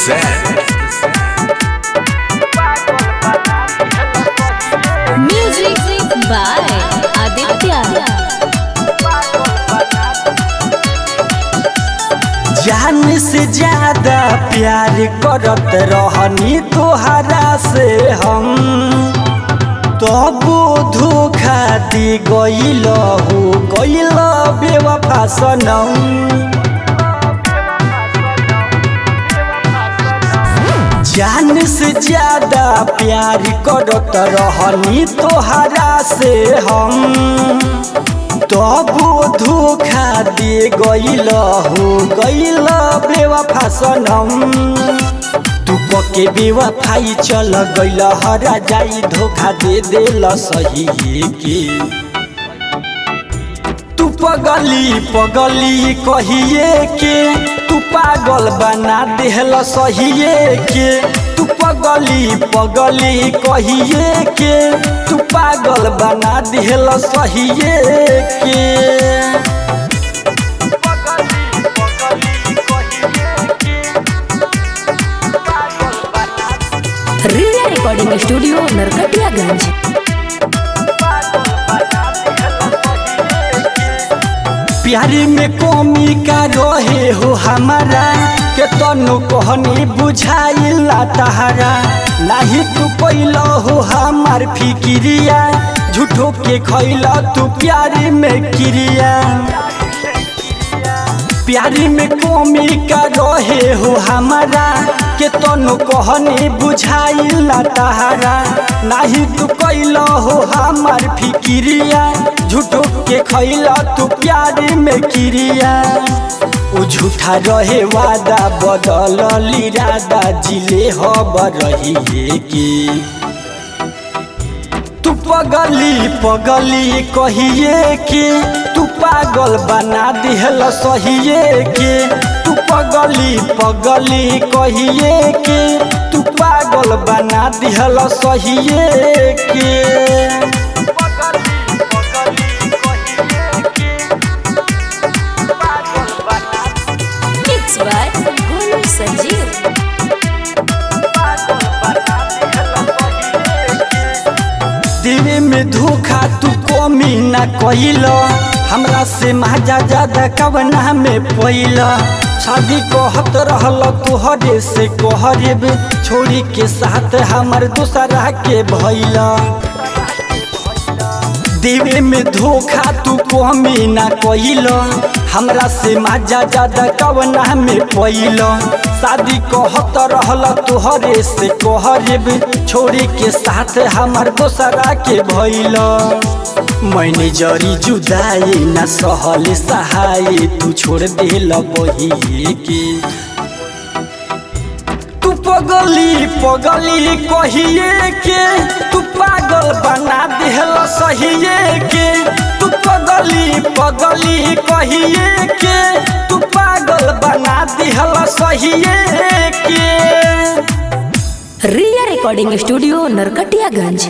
present Music by Aditya. जान से ज्यादा प्यार करत रहनी तोहरा से हम, तबो धोखा दी गइल हो गइल बेवफा सनम। जान से ज्यादा प्यार करत रहनी तोहरा से हम, तबो धोखा दे गइल हो गइल बेवफा सनम। तू पके बेवफाई चल गइल हरा जाई धोखा दे देल सही के। तू पगली पगली कहिए के तू पागल बना देहल सहिए के। तू पगली पगली कहिए के तू पागल बना देहल सहिए के। रिया रिकॉर्डिंग स्टूडियो नरकटियागंज। प्यारी में कमी का रहे हो हमारा के तनु कहनी बुझाइला तहारा। नहीं तू कैल हो हमार फिक्रिया झूठो के खैला तू प्यारी में क्रिया। प्यारी में कमी का रहे हो हमारा के तनु कहनी बुझाइला तहारा। नहीं तू कैल हो हमार फिक्रिया झूठो के खैला तू प्यारी में क्रिया। उ झूठा रहे वादा बदल इरादा जिले हब रही के। तू पगली पगली कहिए के तू पागल बना दिहल सहिए के। तू पगली पगली कहिए के तू पागल बना दिहल सहिए के। Mixed by Golu Sanjeev. दिल में धोखा तू कमी न कइल हमरा से महजा ज्यादा कवना में पैल। शादी कहत रहल तोहरे से कहरेब छोड़ी के साथ हमर दूसरा के भइल। दिल में धोखा तू कमी न कइल हमरा से महजा ज्यादा कवना में पैल। शादी कहत रहल तोहरे से कहरेब छोड़ी के साथ हमर दूसरा के भइल। मैंने जरी जुदाई न सहल सहाय तू छोड़ देल बहिए के। तू पगली पगली कहिए के तू पागल बना देहल सहिए के। तू पगली पगली कहिए के तू पागल बना देहल सहिए के। रिया रिकॉर्डिंग स्टूडियो नरकटियागंज।